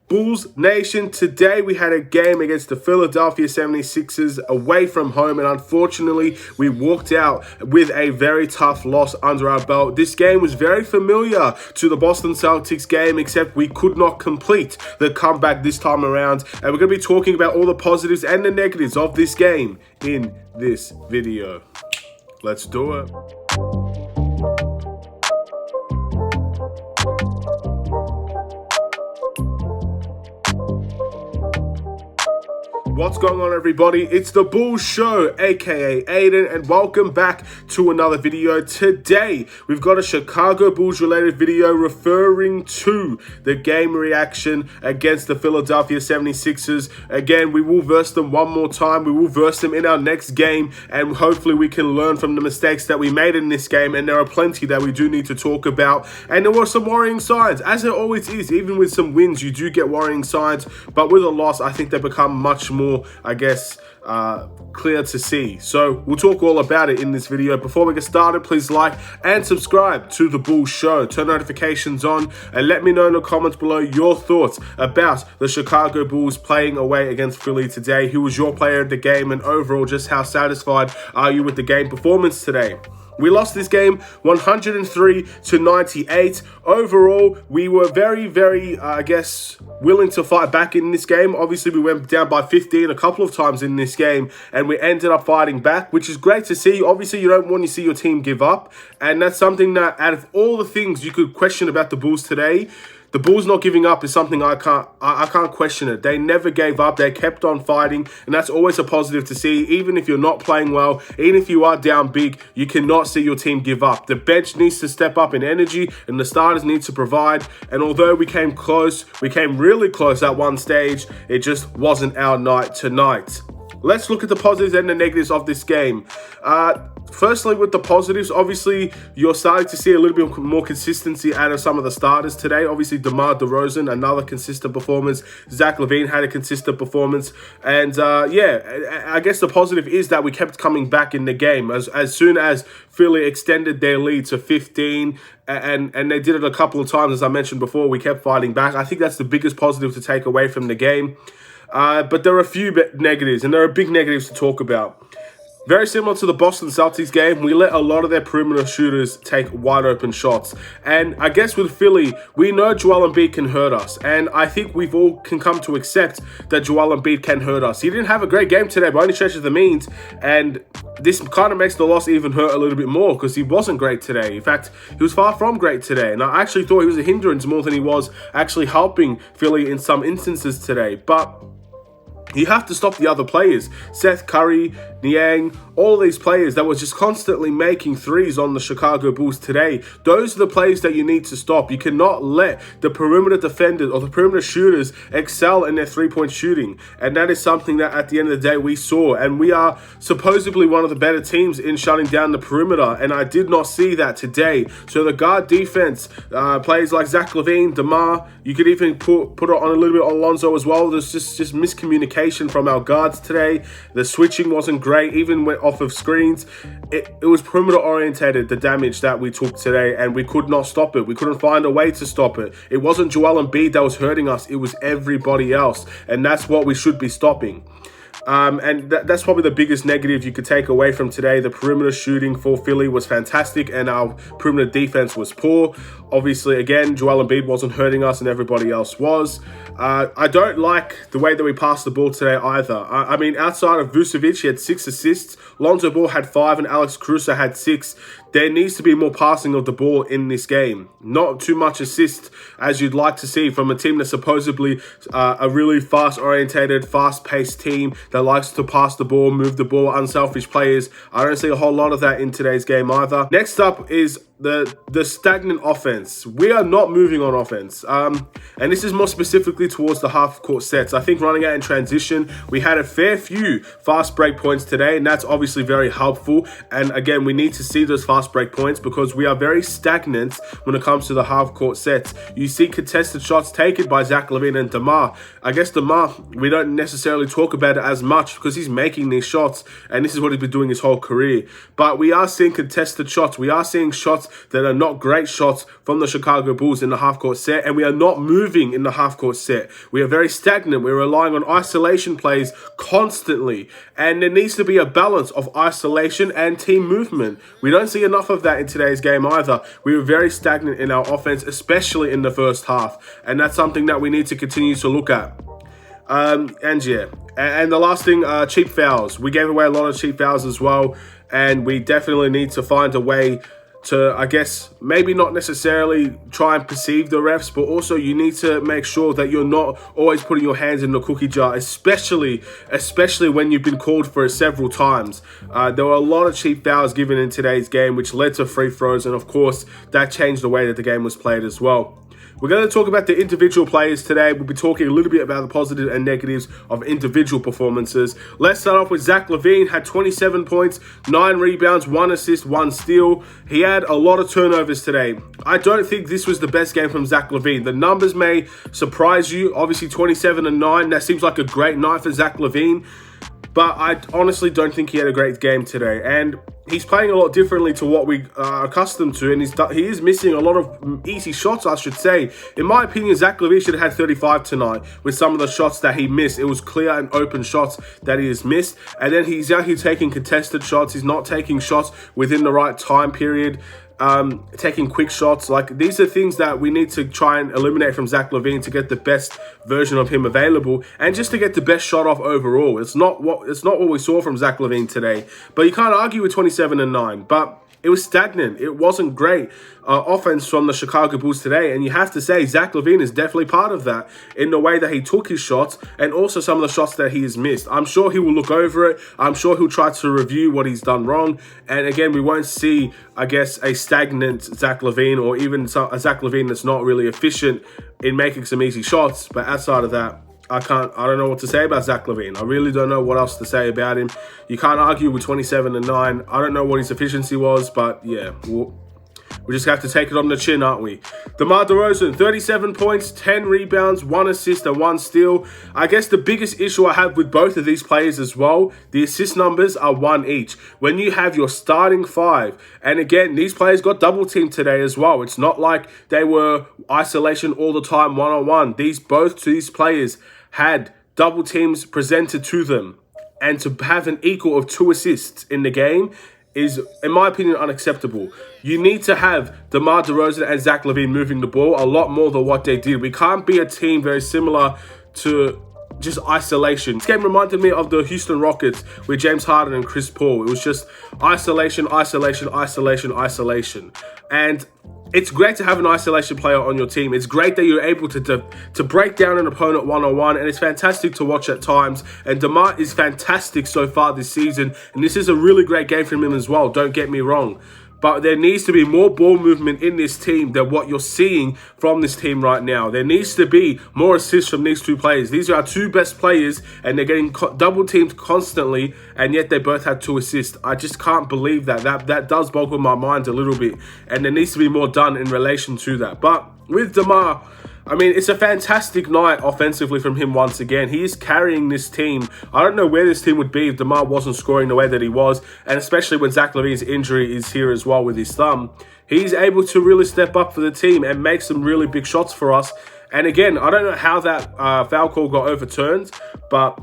Bulls Nation, today we had a game against the Philadelphia 76ers away from home, and unfortunately we walked out with a very tough loss under our belt. This game was very familiar to the Boston Celtics game, except we could not complete the comeback this time around, and we're going to be talking about all the positives and the negatives of this game in this video. Let's do it. What's going on, everybody? It's the Bulls Show, aka Aidan, and welcome back to another video. Today we've got a Chicago Bulls related video referring to the game reaction against the Philadelphia 76ers. Again, we will verse them one more time. We will verse them in our next game, and hopefully we can learn from the mistakes that we made in this game, and there are plenty that we do need to talk about. And there were some worrying signs, as there always is. Even with some wins, you do get worrying signs, but with a loss, I think they become much more, clear to see. So we'll talk all about it in this video. Before we get started, please like and subscribe to the Bulls Show. Turn notifications on and let me know in the comments below your thoughts about the Chicago Bulls playing away against Philly today. Who was your player of the game, and overall, just how satisfied are you with the game performance today? We lost this game 103-98. Overall, we were very, willing to fight back in this game. Obviously, we went down by 15 a couple of times in this game, and we ended up fighting back, which is great to see. Obviously, you don't want to see your team give up, and that's something that, out of all the things you could question about the Bulls today, the Bulls not giving up is something I can't question it. They never gave up. They kept on fighting, and that's always a positive to see. Even if you're not playing well, even if you are down big, you cannot see your team give up. The bench needs to step up in energy, and the starters need to provide. And although we came close, we came really close at one stage, it just wasn't our night tonight. Let's look at the positives and the negatives of this game. Firstly, with the positives, obviously, you're starting to see a little bit more consistency out of some of the starters today. Obviously, DeMar DeRozan, another consistent performance. Zach LaVine had a consistent performance. And, I guess the positive is that we kept coming back in the game. As soon as Philly extended their lead to 15, and they did it a couple of times, as I mentioned before, we kept fighting back. I think that's the biggest positive to take away from the game. But there are a few negatives, and there are big negatives to talk about. Very similar to the Boston Celtics game, we let a lot of their perimeter shooters take wide open shots. And I guess with Philly, we know Joel Embiid can hurt us. And I think we've all can come to accept that Joel Embiid can hurt us. He didn't have a great game today by any stretch of the means. And this kind of makes the loss even hurt a little bit more because he wasn't great today. In fact, he was far from great today. And I actually thought he was a hindrance more than he was actually helping Philly in some instances today. But you have to stop the other players. Seth Curry, Niang, all these players that were just constantly making threes on the Chicago Bulls today. Those are the players that you need to stop. You cannot let the perimeter defenders or the perimeter shooters excel in their three-point shooting. And that is something that at the end of the day we saw. And we are supposedly one of the better teams in shutting down the perimeter. And I did not see that today. So the guard defense, players like Zach LaVine, DeMar, you could even put it on a little bit on Lonzo as well. There's just miscommunication from our guards today. The switching wasn't great, even went off of screens. It was perimeter orientated, the damage that we took today, and we could not stop it. We couldn't find a way to stop it. It wasn't Joel Embiid that was hurting us, it was everybody else, and that's what we should be stopping. And that's probably the biggest negative you could take away from today. The perimeter shooting for Philly was fantastic, and our perimeter defense was poor. Obviously, again, Joel Embiid wasn't hurting us, and everybody else was. I don't like the way that we passed the ball today either. I mean, outside of Vucevic, he had 6 assists. Lonzo Ball had 5, and Alex Caruso had 6. There needs to be more passing of the ball in this game. Not too much assist as you'd like to see from a team that's supposedly a really fast-orientated, fast-paced team that likes to pass the ball, move the ball, unselfish players. I don't see a whole lot of that in today's game either. Next up is the stagnant offense. We are not moving on offense. And this is more specifically towards the half-court sets. I think running out in transition, we had a fair few fast break points today, and that's obviously very helpful. And again, we need to see those fast break points because we are very stagnant when it comes to the half-court sets. You see contested shots taken by Zach LaVine and DeMar. I guess DeMar, we don't necessarily talk about it as much because he's making these shots, and this is what he's been doing his whole career. But we are seeing contested shots. We are seeing shots that are not great shots from the Chicago Bulls in the half-court set, and we are not moving in the half-court set. We are very stagnant. We're relying on isolation plays constantly, and there needs to be a balance of isolation and team movement. We don't see enough of that in today's game either. We were very stagnant in our offense, especially in the first half, and that's something that we need to continue to look at. And the last thing, cheap fouls. We gave away a lot of cheap fouls as well, and we definitely need to find a way to, I guess, maybe not necessarily try and perceive the refs, but also you need to make sure that you're not always putting your hands in the cookie jar, especially when you've been called for it several times. There were a lot of cheap fouls given in today's game, which led to free throws, and of course, that changed the way that the game was played as well. We're going to talk about the individual players today. We'll be talking a little bit about the positives and negatives of individual performances. Let's start off with Zach LaVine. Had 27 points, 9 rebounds, 1 assist, 1 steal. He had a lot of turnovers today. I don't think this was the best game from Zach LaVine. The numbers may surprise you. Obviously, 27 and 9. That seems like a great night for Zach LaVine. But I honestly don't think he had a great game today. And he's playing a lot differently to what we are accustomed to. And he is missing a lot of easy shots, I should say. In my opinion, Zach LaVine should have had 35 tonight with some of the shots that he missed. It was clear and open shots that he has missed. And then he's out here taking contested shots. He's not taking shots within the right time period. Taking quick shots. Like, these are things that we need to try and eliminate from Zach LaVine to get the best version of him available and just to get the best shot off overall. It's not what we saw from Zach LaVine today, but you can't argue with 27 and 9, but it was stagnant. It wasn't great offense from the Chicago Bulls today, and you have to say Zach LaVine is definitely part of that in the way that he took his shots and also some of the shots that he has missed. I'm sure he will look over it. I'm sure he'll try to review what he's done wrong, and again, we won't see, I guess, a stagnant Zach LaVine or even a Zach LaVine that's not really efficient in making some easy shots. But outside of that, I don't know what to say about Zach LaVine. I really don't know what else to say about him. You can't argue with 27 and 9. I don't know what his efficiency was, but yeah, we just have to take it on the chin, aren't we? DeMar DeRozan, 37 points, 10 rebounds, 1 assist and 1 steal. I guess the biggest issue I have with both of these players as well, the assist numbers are 1 each. When you have your starting 5, and again, these players got double teamed today as well. It's not like they were isolation all the time, one-on-one. Both these players had double teams presented to them. And to have an equal of 2 assists in the game is, in my opinion, unacceptable. You need to have DeMar DeRozan and Zach LaVine moving the ball a lot more than what they did. We can't be a team very similar to just isolation. This game reminded me of the Houston Rockets with James Harden and Chris Paul. It was just isolation, isolation, isolation, isolation. And it's great to have an isolation player on your team. It's great that you're able to break down an opponent one-on-one, and it's fantastic to watch at times. And DeMar is fantastic so far this season, and this is a really great game from him as well, don't get me wrong. But there needs to be more ball movement in this team than what you're seeing from this team right now. There needs to be more assists from these 2 players. These are our 2 best players, and they're getting double teamed constantly, and yet they both had 2 assists. I just can't believe that. That does boggle my mind a little bit, and there needs to be more done in relation to that. But with DeMar, I mean, it's a fantastic night offensively from him once again. He is carrying this team. I don't know where this team would be if DeMar wasn't scoring the way that he was, and especially when Zach LaVine's injury is here as well with his thumb. He's able to really step up for the team and make some really big shots for us. And again, I don't know how that foul call got overturned, but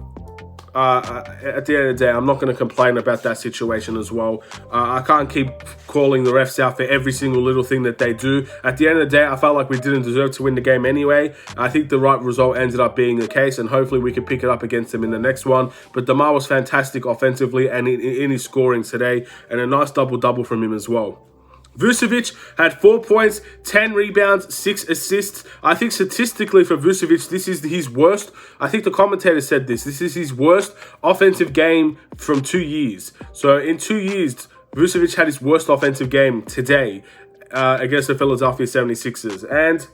at the end of the day, I'm not going to complain about that situation as well. I can't keep calling the refs out for every single little thing that they do. At the end of the day, I felt like we didn't deserve to win the game anyway. I think the right result ended up being the case, and hopefully we can pick it up against them in the next one. But DeMar was fantastic offensively and in his scoring today, and a nice double-double from him as well. Vucevic had 4 points, 10 rebounds, 6 assists. I think statistically for Vucevic, this is his worst. I think the commentator said this. This is his worst offensive game from 2 years. So in 2 years, Vucevic had his worst offensive game today against the Philadelphia 76ers. And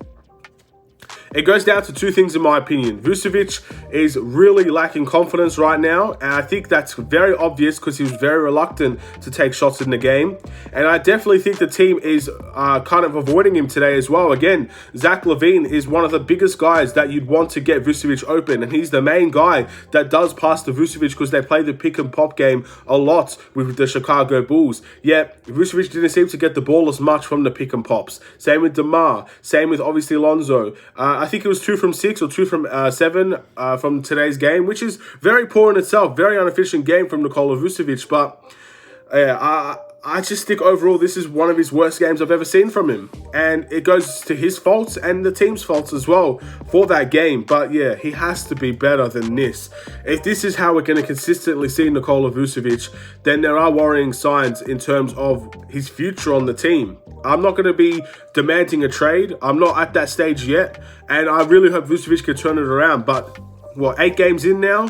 It goes down to two things in my opinion. Vucevic is really lacking confidence right now, and I think that's very obvious because he was very reluctant to take shots in the game. And I definitely think the team is kind of avoiding him today as well. Again, Zach LaVine is one of the biggest guys that you'd want to get Vucevic open, and he's the main guy that does pass to Vucevic because they play the pick and pop game a lot with the Chicago Bulls. Yet Vucevic didn't seem to get the ball as much from the pick and pops. Same with DeMar, same with obviously Lonzo. I think it was 2 from 6 or 2 from 7 from today's game, which is very poor in itself. Very inefficient game from Nikola Vucevic. But I just think overall this is one of his worst games I've ever seen from him. And it goes to his faults and the team's faults as well for that game. But yeah, he has to be better than this. If this is how we're going to consistently see Nikola Vucevic, then there are worrying signs in terms of his future on the team. I'm not going to be demanding a trade. I'm not at that stage yet. And I really hope Vucevic can turn it around. But, 8 games in now?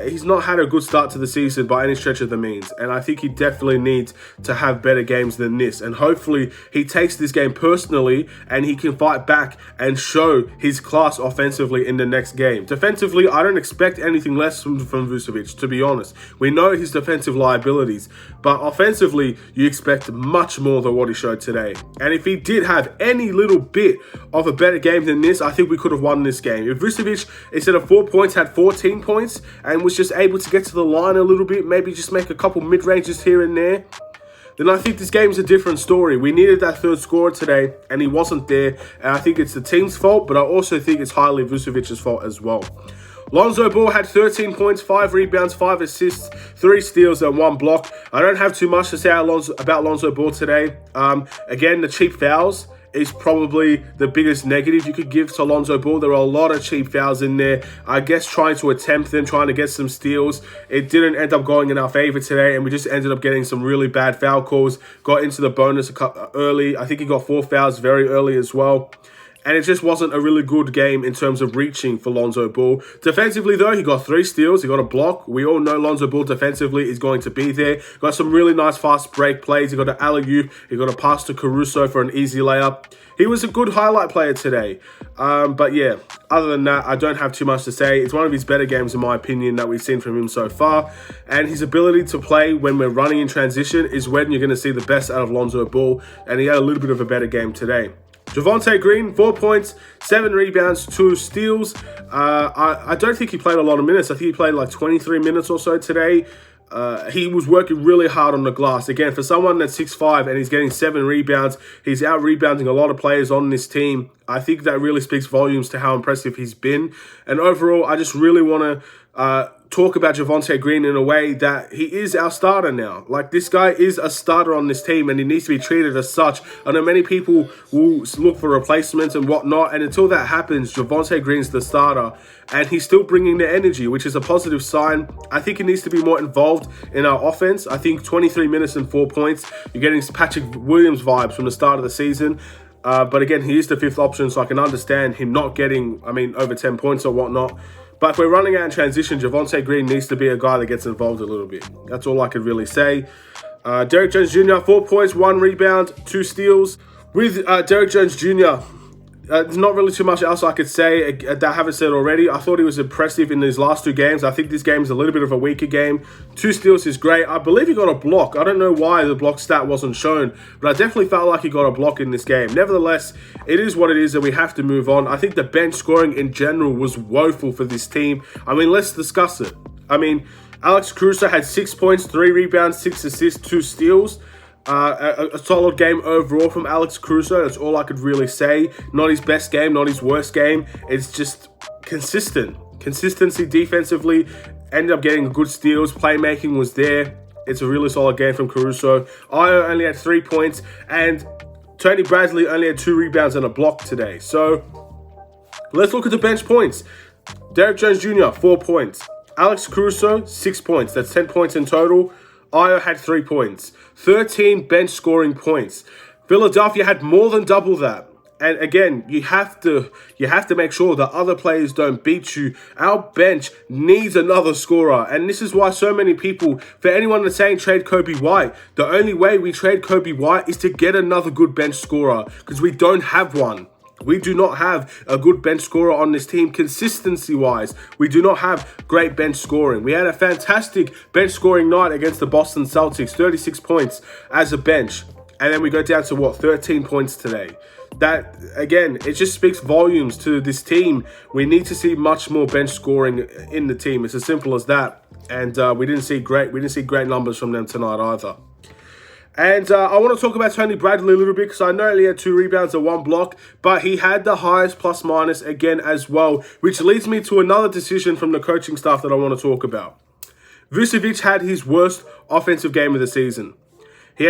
He's not had a good start to the season by any stretch of the means. And I think he definitely needs to have better games than this. And hopefully he takes this game personally and he can fight back and show his class offensively in the next game. Defensively, I don't expect anything less from Vucevic, to be honest. We know his defensive liabilities. But offensively, you expect much more than what he showed today. And if he did have any little bit of a better game than this, I think we could have won this game. If Vucevic, instead of 4 points, had 14 points, and was just able to get to the line a little bit, maybe just make a couple mid-ranges here and there, then I think this game's a different story. We needed that third scorer today, and he wasn't there. And I think it's the team's fault, but I also think it's highly Vucevic's fault as well. Lonzo Ball had 13 points, 5 rebounds, 5 assists, 3 steals, and 1 block. I don't have too much to say about Lonzo Ball today. Again, the cheap fouls is probably the biggest negative you could give to Lonzo Ball. There are a lot of cheap fouls in there. I guess trying to attempt them, trying to get some steals. It didn't end up going in our favor today, and we just ended up getting some really bad foul calls. Got into the bonus early. I think he got 4 fouls very early as well. And it just wasn't a really good game in terms of reaching for Lonzo Ball. Defensively, though, he got 3 steals. He got a block. We all know Lonzo Ball defensively is going to be there. Got some really nice fast break plays. He got an alley-oop. He got a pass to Caruso for an easy layup. He was a good highlight player today. But yeah, other than that, I don't have too much to say. It's one of his better games, in my opinion, that we've seen from him so far. And his ability to play when we're running in transition is when you're going to see the best out of Lonzo Ball. And he had a little bit of a better game today. Javonte Green, 4 points, 7 rebounds, 2 steals. I don't think he played a lot of minutes. I think he played like 23 minutes or so today. He was working really hard on the glass. Again, for someone that's 6'5" and he's getting 7 rebounds, he's out-rebounding a lot of players on this team. I think that really speaks volumes to how impressive he's been. And overall, I just really want to talk about Javonte Green in a way that he is our starter now. Like, this guy is a starter on this team and he needs to be treated as such. I know many people will look for replacements and whatnot, and until that happens, Javonte Green's the starter and he's still bringing the energy, which is a positive sign. I think he needs to be more involved in our offense. I think 23 minutes and 4 points, you're getting Patrick Williams vibes from the start of the season. But again, he is the 5th option, so I can understand him not getting, over 10 points or whatnot. But if we're running out in transition, Javonte Green needs to be a guy that gets involved a little bit. That's all I could really say. Derrick Jones Jr., 4 points, 1 rebound, 2 steals. With Derrick Jones Jr., there's not really too much else I could say that I haven't said already. I thought he was impressive in his last 2 games. I think this game is a little bit of a weaker game. 2 steals is great. I believe he got a block. I don't know why the block stat wasn't shown, but I definitely felt like he got a block in this game. Nevertheless, it is what it is and we have to move on. I think the bench scoring in general was woeful for this team. Let's discuss it. Alex Caruso had 6 points, 3 rebounds, 6 assists, 2 steals. A solid game overall from Alex Caruso. That's all I could really say. Not his best game, not his worst game. It's just consistent. Consistency defensively. Ended up getting good steals. Playmaking was there. It's a really solid game from Caruso. Ayo only had 3 points. And Tony Bradley only had 2 rebounds and a block today. So, let's look at the bench points. Derrick Jones Jr., 4 points. Alex Caruso, 6 points. That's 10 points in total. Ayo had 3 points. 13 bench scoring points. Philadelphia had more than double that. And again, you have to make sure that other players don't beat you. Our bench needs another scorer. And this is why so many people, for anyone that's saying trade Kobe White, the only way we trade Kobe White is to get another good bench scorer because we don't have one. We do not have a good bench scorer on this team consistency-wise. We do not have great bench scoring. We had a fantastic bench scoring night against the Boston Celtics, 36 points as a bench. And then we go down to, 13 points today. That, again, it just speaks volumes to this team. We need to see much more bench scoring in the team. It's as simple as that. And we didn't see great numbers from them tonight either. And I want to talk about Tony Bradley a little bit because I know he had 2 rebounds and 1 block, but he had the highest plus-minus again as well, which leads me to another decision from the coaching staff that I want to talk about. Vucevic had his worst offensive game of the season. He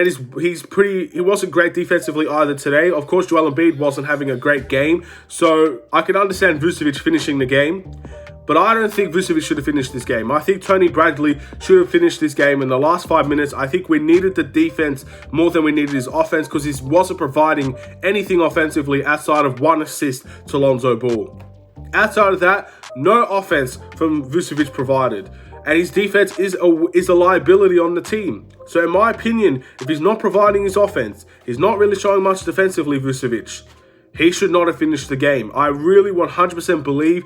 wasn't great defensively either today. Of course, Joel Embiid wasn't having a great game, so I can understand Vucevic finishing the game. But I don't think Vucevic should have finished this game. I think Tony Bradley should have finished this game in the last 5 minutes. I think we needed the defense more than we needed his offense because he wasn't providing anything offensively outside of 1 assist to Lonzo Ball. Outside of that, no offense from Vucevic provided. And his defense is a liability on the team. So in my opinion, if he's not providing his offense, he's not really showing much defensively, Vucevic, he should not have finished the game. I really 100% believe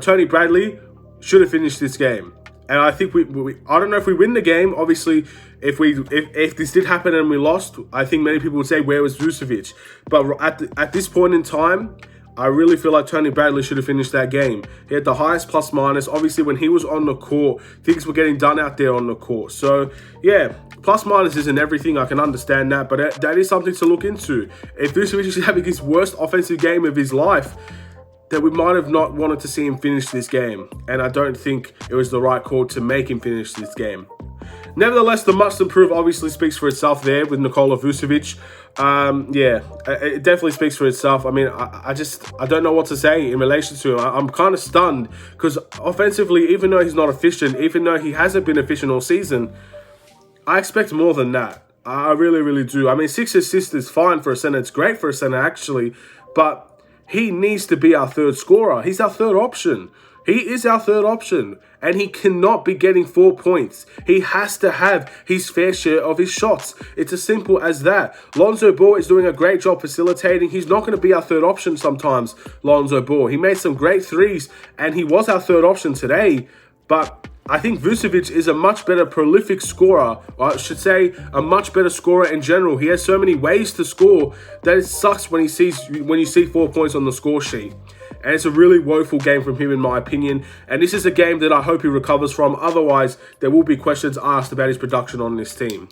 Tony Bradley should have finished this game. And I think I don't know if we win the game. Obviously, if this did happen and we lost, I think many people would say, where was Vucevic? But at this point in time, I really feel like Tony Bradley should have finished that game. He had the highest plus-minus. Obviously, when he was on the court, things were getting done out there on the court. So, yeah, plus-minus isn't everything. I can understand that, but that is something to look into. If Vucevic is having his worst offensive game of his life, then we might have not wanted to see him finish this game. And I don't think it was the right call to make him finish this game. Nevertheless, the must improve obviously speaks for itself there with Nikola Vucevic. Yeah, it definitely speaks for itself. I mean, I don't know what to say in relation to him. I'm kind of stunned because offensively, even though he's not efficient, even though he hasn't been efficient all season, I expect more than that. I really, really do. I mean, 6 assists is fine for a center. It's great for a center, actually. But he needs to be our third scorer. He's our third option. He is our third option, and he cannot be getting 4 points. He has to have his fair share of his shots. It's as simple as that. Lonzo Ball is doing a great job facilitating. He's not going to be our third option sometimes, Lonzo Ball. He made some great threes, and he was our third option today, but I think Vucevic is a much better prolific scorer, or I should say a much better scorer in general. He has so many ways to score that it sucks when you see 4 points on the score sheet. And it's a really woeful game from him, in my opinion. And this is a game that I hope he recovers from. Otherwise, there will be questions asked about his production on this team.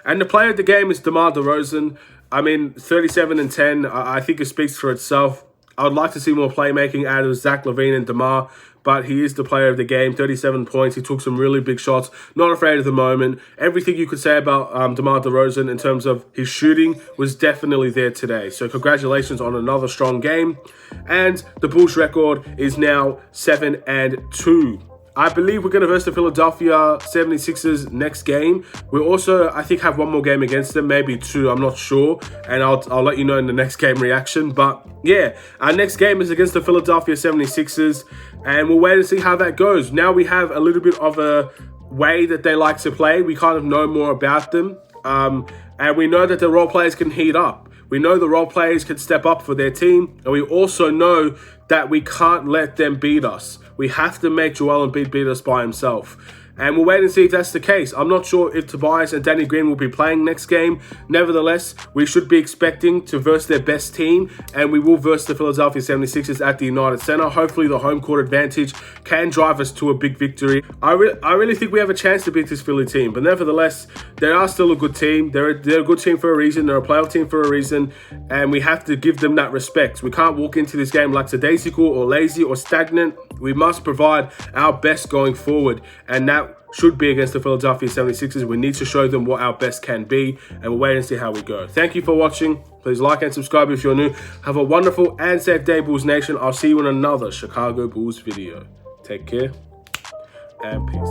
And the player of the game is DeMar DeRozan. I mean, 37 and 10, I think it speaks for itself. I would like to see more playmaking out of Zach LaVine and DeMar, but he is the player of the game. 37 points. He took some really big shots. Not afraid of the moment. Everything you could say about DeMar DeRozan in terms of his shooting was definitely there today. So congratulations on another strong game. And the Bulls record is now 7-2. I believe we're going to verse the Philadelphia 76ers next game. We also, I think, have one more game against them, maybe 2, I'm not sure. And I'll let you know in the next game reaction. But yeah, our next game is against the Philadelphia 76ers. And we'll wait and see how that goes. Now we have a little bit of a way that they like to play. We kind of know more about them. And we know that the role players can heat up. We know the role players can step up for their team. And we also know that we can't let them beat us. We have to make Joel Embiid beat us by himself. And we'll wait and see if that's the case. I'm not sure if Tobias and Danny Green will be playing next game. Nevertheless, we should be expecting to verse their best team. And we will verse the Philadelphia 76ers at the United Center. Hopefully the home court advantage can drive us to a big victory. I really think we have a chance to beat this Philly team. But nevertheless, they are still a good team. They're a good team for a reason. They're a playoff team for a reason. And we have to give them that respect. We can't walk into this game lackadaisical or lazy or stagnant. We must provide our best going forward. And that should be against the Philadelphia 76ers. We need to show them what our best can be, and we'll wait and see how we go. Thank you for watching. Please like and subscribe if you're new. Have a wonderful and safe day, Bulls Nation. I'll see you in another Chicago Bulls video. Take care and peace.